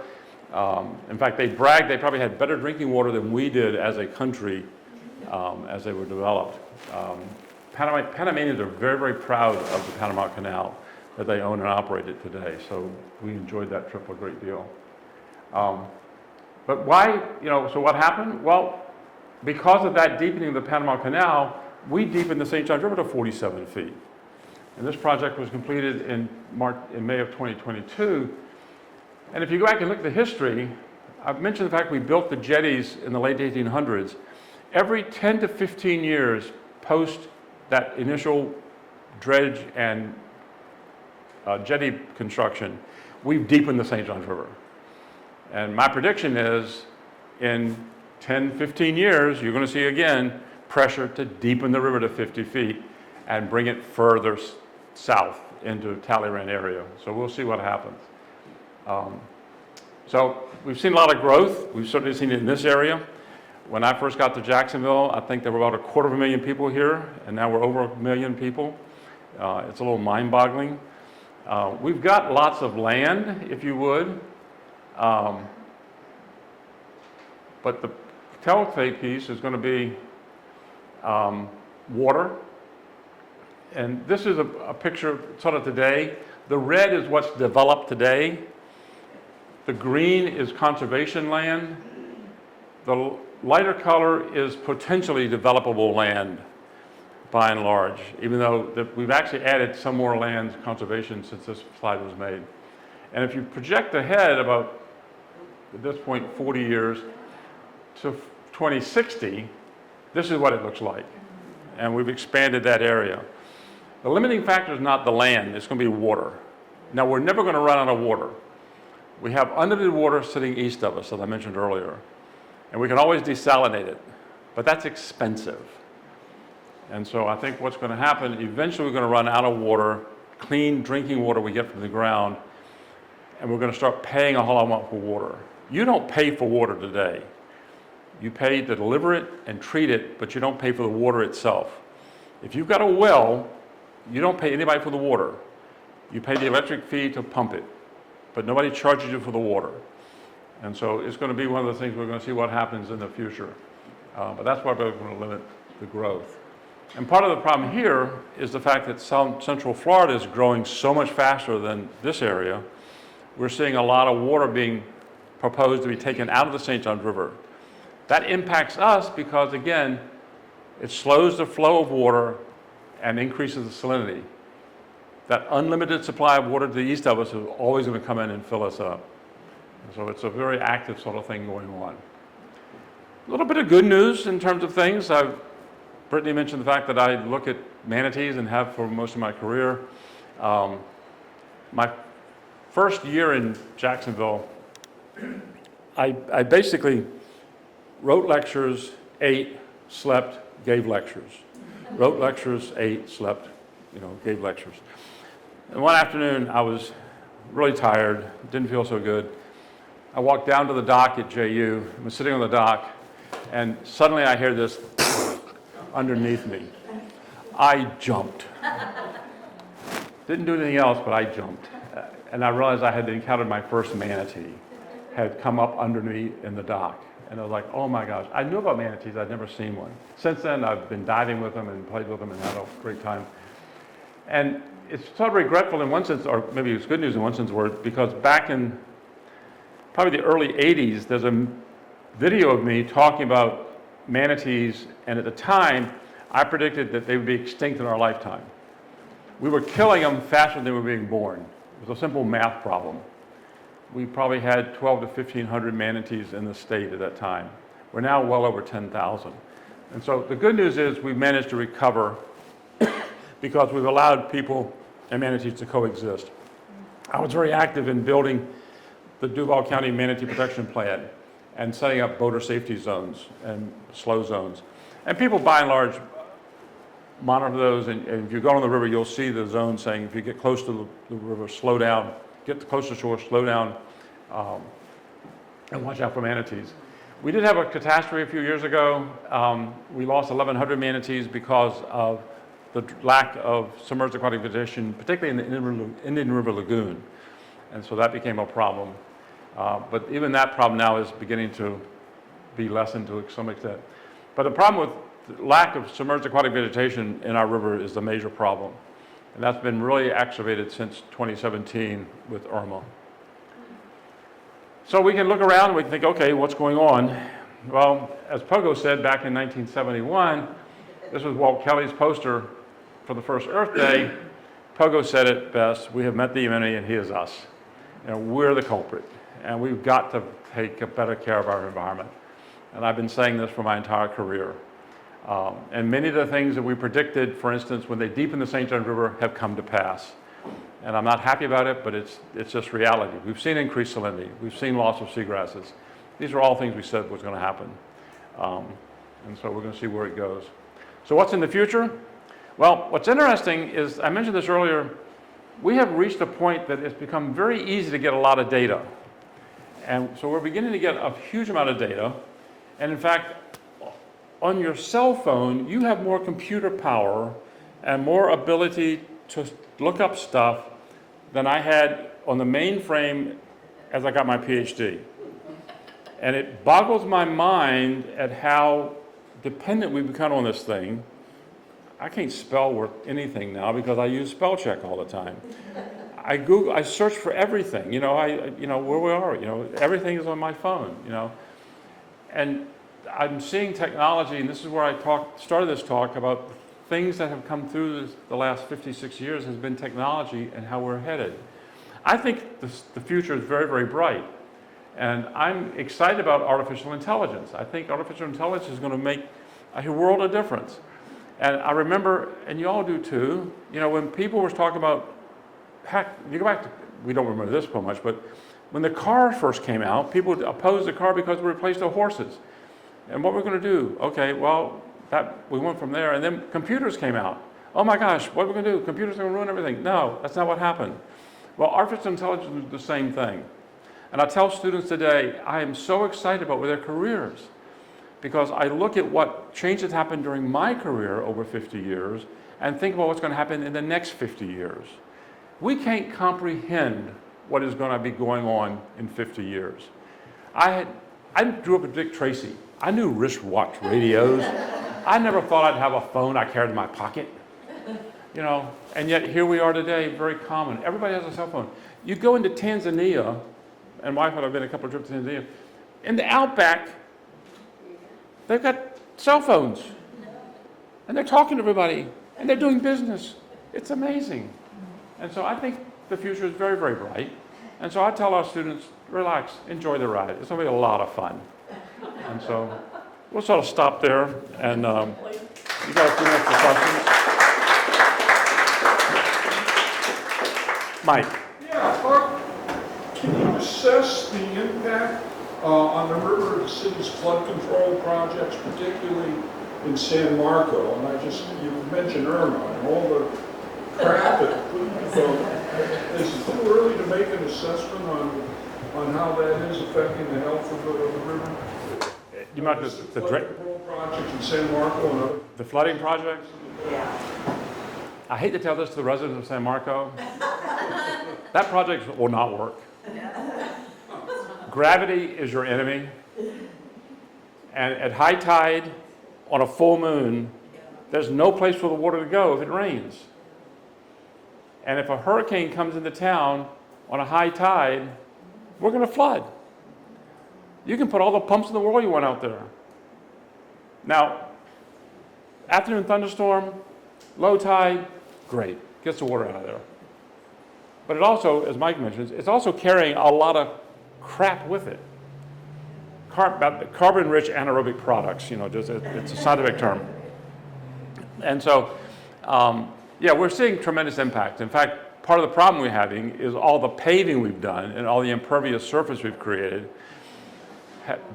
In fact, they bragged they probably had better drinking water than we did as a country as they were developed. Panamanians are very, very proud of the Panama Canal that they own and operate it today. So we enjoyed that trip a great deal. But why, so what happened? Well, because of that deepening of the Panama Canal, we deepened the St. Johns River to 47 feet. And this project was completed in May of 2022. And if you go back and look at the history, I've mentioned the fact we built the jetties in the late 1800s. Every 10 to 15 years post that initial dredge and jetty construction, we've deepened the St. Johns River. And my prediction is in 10, 15 years, you're going to see again pressure to deepen the river to 50 feet and bring it further south into Talleyrand area. So we'll see what happens. So we've seen a lot of growth. We've certainly seen it in this area. When I first got to Jacksonville, I think there were about 250,000 people here, and now we're over 1 million people. It's a little mind-boggling. We've got lots of land, if you would, but the telltale piece is going to be water. And this is a picture sort of today. The red is what's developed today. The green is conservation land. The lighter color is potentially developable land by and large, even though we've actually added some more land conservation since this slide was made. And if you project ahead about, at this point, 40 years to 2060, this is what it looks like. And we've expanded that area. The limiting factor is not the land, it's going to be water. Now, we're never going to run out of water. We have unlimited water sitting east of us, as I mentioned earlier. And we can always desalinate it, but that's expensive. And so I think what's going to happen, eventually we're going to run out of water, clean drinking water we get from the ground, and we're going to start paying a whole lot more for water. You don't pay for water today. You pay to deliver it and treat it, but you don't pay for the water itself. If you've got a well, you don't pay anybody for the water. You pay the electric fee to pump it, but nobody charges you for the water. And so it's going to be one of the things we're going to see what happens in the future. But that's why we're going to limit the growth. And part of the problem here is the fact that Central Florida is growing so much faster than this area. We're seeing a lot of water being proposed to be taken out of the St. Johns River. That impacts us because, again, it slows the flow of water and increases the salinity. That unlimited supply of water to the east of us is always going to come in and fill us up. And so it's a very active sort of thing going on. A little bit of good news in terms of things. Brittany mentioned the fact that I look at manatees and have for most of my career. My first year in Jacksonville, I basically wrote lectures, ate, slept, gave lectures. Wrote lectures, ate, slept, gave lectures. And one afternoon, I was really tired, didn't feel so good. I walked down to the dock at JU, I was sitting on the dock, and suddenly I hear this underneath me. I jumped. Didn't do anything else, but I jumped. And I realized I had encountered my first manatee, had come up under me in the dock. And I was like, oh my gosh, I knew about manatees, I'd never seen one. Since then, I've been diving with them and played with them and had a great time. And it's sort of regretful in one sense, or maybe it's good news in one sense of the word, because back in probably the early 80s, there's a video of me talking about manatees, and at the time, I predicted that they would be extinct in our lifetime. We were killing them faster than they were being born. It was a simple math problem. We probably had 12 to 1,500 manatees in the state at that time. We're now well over 10,000. And so the good news is we've managed to recover because we've allowed people and manatees to coexist. I was very active in building the Duval County Manatee Protection Plan and setting up boater safety zones and slow zones. And people, by and large, monitor those, and if you go on the river, you'll see the zone saying, if you get close to the river, slow down, get close to shore, slow down, and watch out for manatees. We did have a catastrophe a few years ago. We lost 1,100 manatees because of the lack of submerged aquatic vegetation, particularly in the Indian River Lagoon. And so that became a problem. But even that problem now is beginning to be lessened to some extent. But the problem with the lack of submerged aquatic vegetation in our river is the major problem. And that's been really exacerbated since 2017 with Irma. So we can look around and we can think, okay, what's going on? Well, as Pogo said back in 1971, this was Walt Kelly's poster for the first Earth Day. Pogo said it best, we have met the enemy and he is us. We're the culprit. And we've got to take better care of our environment. And I've been saying this for my entire career. And many of the things that we predicted, for instance, when they deepen the St. Johns River, have come to pass. And I'm not happy about it, but it's just reality. We've seen increased salinity. We've seen loss of seagrasses. These are all things we said was going to happen. And so we're going to see where it goes. So what's in the future? Well, what's interesting is, I mentioned this earlier, we have reached a point that it's become very easy to get a lot of data. And so we're beginning to get a huge amount of data. And in fact, on your cell phone, you have more computer power and more ability to look up stuff than I had on the mainframe as I got my Ph.D. And it boggles my mind at how dependent we've become on this thing. I can't spell worth anything now because I use spell check all the time. I search for everything, where we are, everything is on my phone, And I'm seeing technology, and this is where I started this talk about things that have come through the last 56 years has been technology and how we're headed. I think the future is very, very bright. And I'm excited about artificial intelligence. I think artificial intelligence is going to make a world of difference. And I remember, and you all do too, you know, when people were talking about, heck, you go back to, we don't remember this so much, but when the car first came out, people opposed the car because we replaced the horses. And what we're going to do? Okay, well, we went from there, and then computers came out. Oh my gosh, what are we going to do? Computers are going to ruin everything. No, that's not what happened. Well, artificial intelligence is the same thing. And I tell students today, I am so excited about their careers because I look at what changes happened during my career over 50 years and think about what's going to happen in the next 50 years. We can't comprehend what is going to be going on in 50 years. I grew up with Dick Tracy. I knew wristwatch radios. I never thought I'd have a phone I carried in my pocket. You know, and yet here we are today, very common. Everybody has a cell phone. You go into Tanzania, and my wife and I have been a couple of trips to Tanzania. In the outback, they've got cell phones. And they're talking to everybody. And they're doing business. It's amazing. And so I think the future is very, very bright. And so I tell our students, relax, enjoy the ride. It's going to be a lot of fun. And so we'll sort of stop there. And you got a few minutes for questions. Mike. Yeah, can you assess the impact on the river of the city's flood control projects, particularly in San Marco? And you mentioned Irma and all the crap that is it too early to make an assessment on how that is affecting the health of the river? You meant the flood control projects in San Marco and other? The flooding projects? Yeah. I hate to tell this to the residents of San Marco. That project will not work. Gravity is your enemy. And at high tide, on a full moon, there's no place for the water to go if it rains. And if a hurricane comes into town on a high tide, we're going to flood. You can put all the pumps in the world you want out there. Now, afternoon thunderstorm, low tide, great, gets the water out of there. But it also, as Mike mentions, it's also carrying a lot of crap with it. Carbon-rich anaerobic products, you know, it's a scientific term. And so, yeah, we're seeing tremendous impact. In fact, part of the problem we're having is all the paving we've done and all the impervious surface we've created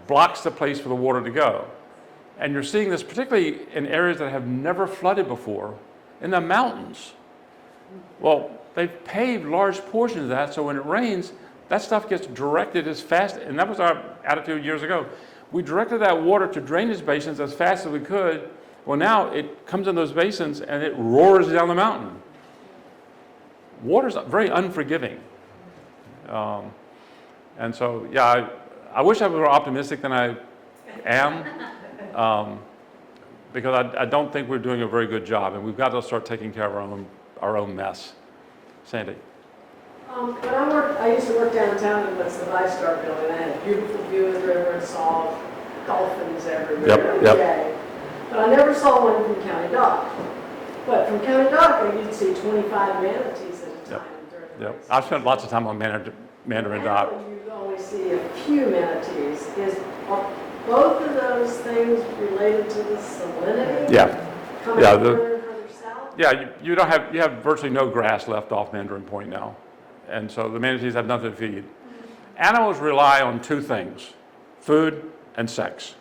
blocks the place for the water to go. And you're seeing this particularly in areas that have never flooded before, in the mountains. Well, they've paved large portions of that, so when it rains, that stuff gets directed as fast, and that was our attitude years ago. We directed that water to drainage basins as fast as we could. Well, now it comes in those basins and it roars down the mountain. Water's very unforgiving. And so, yeah, I wish I was more optimistic than I am, because I don't think we're doing a very good job, and we've got to start taking care of our own mess. Sandy. When I used to work downtown in what's the five-star building. I had a beautiful view of the river and saw dolphins everywhere every day. But I never saw one from County Dock. But from County Dock, you'd see 25 manatees at a time during the race. I've spent lots of time on Mandarin Dock. You only see a few manatees. Are both of those things related to the salinity? Yeah. Coming further south? Yeah, you have virtually no grass left off Mandarin Point now. And so the manatees have nothing to feed. Animals rely on two things, food and sex.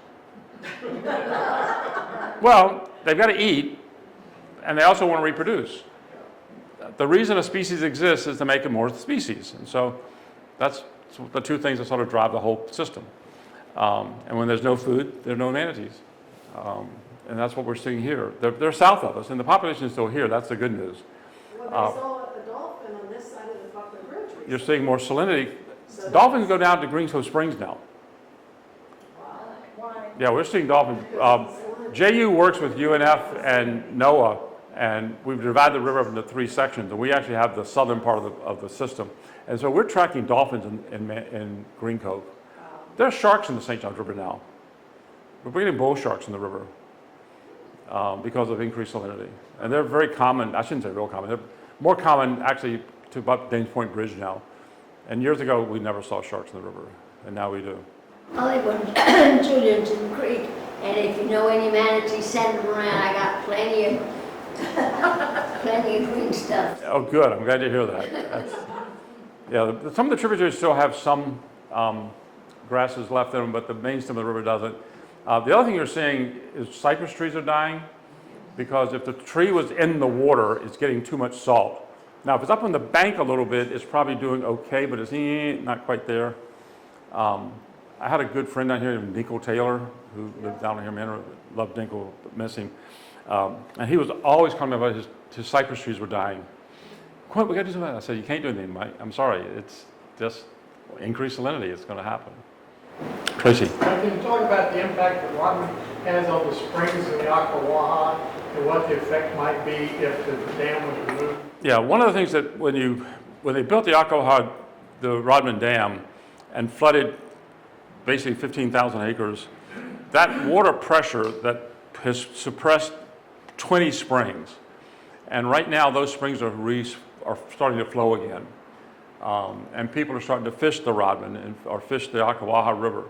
Well, they've got to eat, and they also want to reproduce. The reason a species exists is to make more species. And so that's the two things that sort of drive the whole system. And when there's no food, there are no manatees. And that's what we're seeing here. They're south of us, and the population is still here. That's the good news. Well, they saw a dolphin on this side of the Buckler Bridge recently. You're seeing more salinity. So dolphins go down to Green Cove Springs now. Why? Yeah, we're seeing dolphins. JU works with UNF and NOAA, and we've divided the river into three sections, and we actually have the southern part of the system. And so we're tracking dolphins in Green Cove. There are sharks in the St. Johns River now. but we're getting bull sharks in the river because of increased salinity. And they're very common, I shouldn't say real common, they're more common actually to about Danes Point Bridge now. And years ago, we never saw sharks in the river, and now we do. I live on Julianton Creek, and if you know any manatees, send them around. I got plenty of green stuff. Oh, good, I'm glad to hear that. Yeah, some of the tributaries still have some grasses left in them, but the main stem of the river doesn't. The other thing you're seeing is cypress trees are dying, because if the tree was in the water, it's getting too much salt. Now, if it's up on the bank a little bit, it's probably doing okay, but it's not quite there. I had a good friend down here named Dinkle Taylor, who lived down here, man, loved Dinkle, but miss him. And he was always calling me about his cypress trees were dying. Quint, we got to do something. I said, you can't do anything, Mike. I'm sorry. It's just increased salinity. It's going to happen. Tracy. Can you talk about the impact that Rodman has on the springs in the Ocklawaha and what the effect might be if the dam was removed? Yeah, one of the things that when they built the Ocklawaha, the Rodman Dam, and flooded basically 15,000 acres, that water pressure that has suppressed 20 springs. And right now, those springs are starting to flow again. And people are starting to fish the Rodman or fish the Ocklawaha River.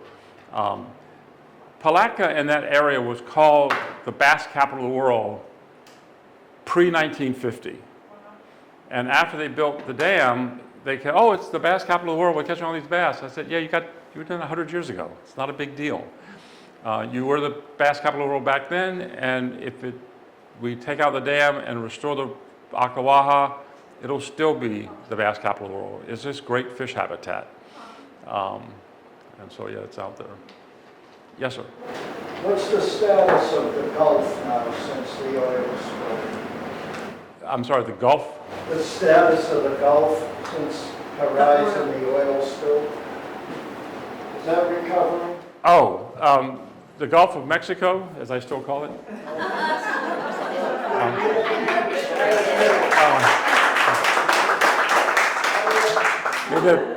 Palatka in that area was called the bass capital of the world pre-1950. And after they built the dam, they said, oh, it's the bass capital of the world, we're catching all these bass. I said, yeah, you were done 100 years ago. It's not a big deal. You were the bass capital of the world back then, and if we take out the dam and restore the Ocklawaha, it'll still be the bass capital of the world. It's just great fish habitat. And so, yeah, it's out there. Yes, sir. What's the status of the Gulf now since the oil spill? I'm sorry, the Gulf? The status of the Gulf since Horizon, the oil spill? Is that recovering? Oh, the Gulf of Mexico, as I still call it.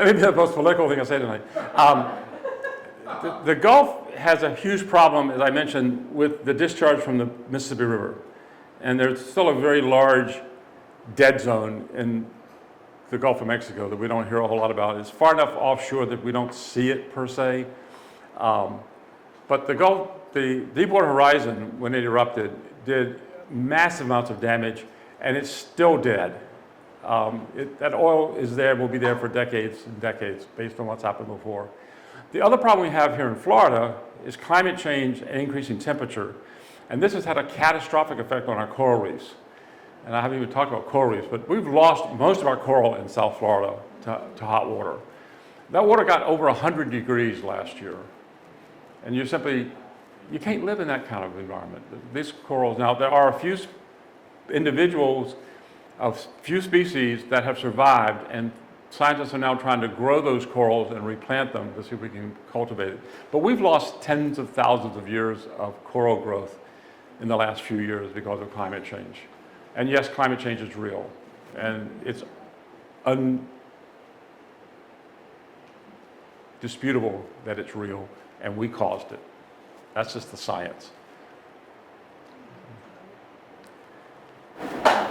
Maybe the most political thing I say tonight. The Gulf has a huge problem, as I mentioned, with the discharge from the Mississippi River. And there's still a very large dead zone in the Gulf of Mexico that we don't hear a whole lot about. It's far enough offshore that we don't see it per se. But the Deepwater Horizon, when it erupted, did massive amounts of damage, and it's still dead. That oil is there, will be there for decades and decades based on what's happened before. The other problem we have here in Florida is climate change and increasing temperature. And this has had a catastrophic effect on our coral reefs. And I haven't even talked about coral reefs, but we've lost most of our coral in South Florida to hot water. That water got over 100 degrees last year. And you can't live in that kind of environment. These corals, now there are a few individuals of few species that have survived, and scientists are now trying to grow those corals and replant them to see if we can cultivate it. But we've lost tens of thousands of years of coral growth in the last few years because of climate change. And yes, climate change is real, and it's undisputable that it's real, and we caused it. That's just the science.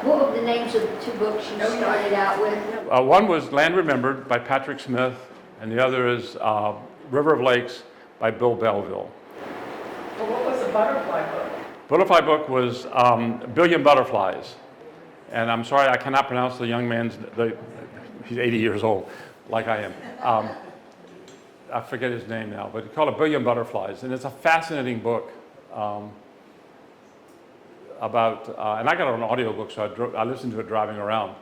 What were the names of the two books you started out with? One was Land Remembered by Patrick Smith, and the other is River of Lakes by Bill Belleville. Well, what was the butterfly book? Butterfly book was Billion Butterflies. And I'm sorry, I cannot pronounce the young man's, he's 80 years old, like I am. I forget his name now, but it's called A Billion Butterflies. And it's a fascinating book about, and I got it on audiobook, so I listened to it driving around.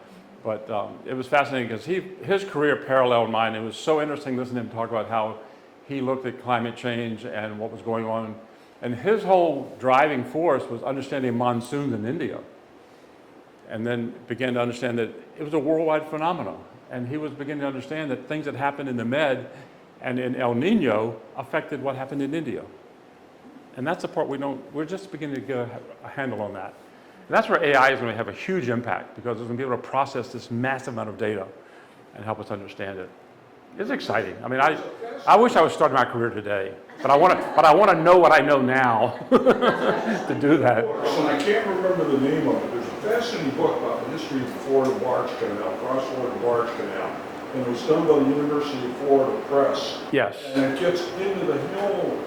But it was fascinating because his career paralleled mine. It was so interesting listening to him talk about how he looked at climate change and what was going on. And his whole driving force was understanding monsoons in India. And then began to understand that it was a worldwide phenomenon. And he was beginning to understand that things that happened in the Med and in El Nino affected what happened in India. And that's the part we're just beginning to get a handle on that. And that's where AI is going to have a huge impact, because it's going to be able to process this massive amount of data and help us understand it. It's exciting. I mean, I wish I was starting my career today, but I want to know what I know now to do that. And I can't remember the name of it. There's a fascinating book about the history of the Florida Barge Canal, cross-Florida Barge Canal. And it was done by the University of Florida Press. Yes. And it gets into the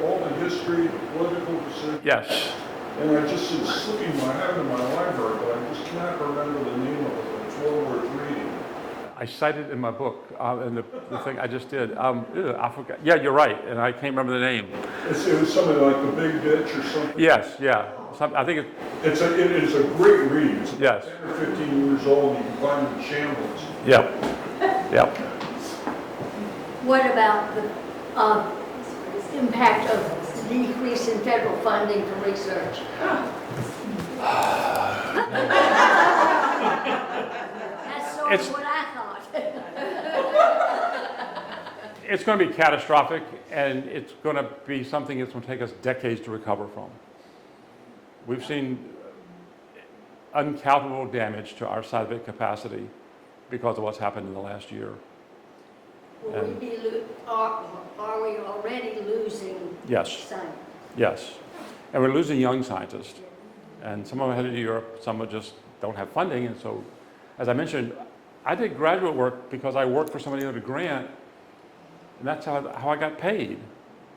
all the history, the political decisions. Yes. And I just, it's slipping my head in my library, but I just cannot remember the name of it. It's well worth reading. I cited in my book, and the thing I just did. I forgot. Yeah, you're right, and I can't remember the name. It was something like The Big Ditch or something. Yes, yeah. I think It is a great read. It's Yes. 10 or 15 years old, and you can find it in Shambles. Yep. Yep. What about the impact of the decrease in federal funding for research? That's sort of what I thought. It's going to be catastrophic, and it's going to be something that's going to take us decades to recover from. We've seen uncountable damage to our scientific capacity because of what's happened in the last year. Are we already losing Yes, science? yes. And we're losing young scientists. And some of them are headed to Europe, some of just don't have funding. And so, as I mentioned, I did graduate work because I worked for somebody who had a grant, and that's how I got paid.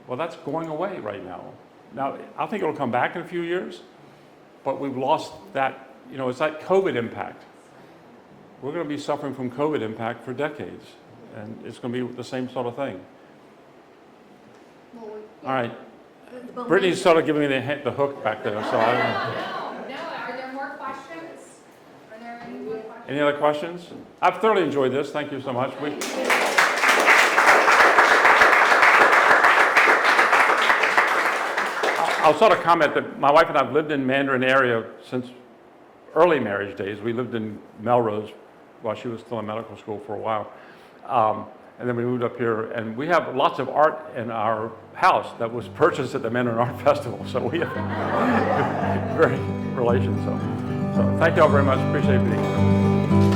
Well, that's going away right now. Now, I think it'll come back in a few years, but we've lost that, it's that COVID impact. We're going to be suffering from COVID impact for decades, and it's going to be the same sort of thing. Well, All right. the Brittany's sort of giving me the hook back there, so I don't know. No, are there more questions? Are there any more questions? Any other questions? I've thoroughly enjoyed this. Thank you so much. I'll sort of comment that my wife and I have lived in Mandarin area since early marriage days. We lived in Melrose while she was still in medical school for a while. And then we moved up here, and we have lots of art in our house that was purchased at the Mandarin Art Festival. So we have very relations. So thank you all very much. Appreciate being here.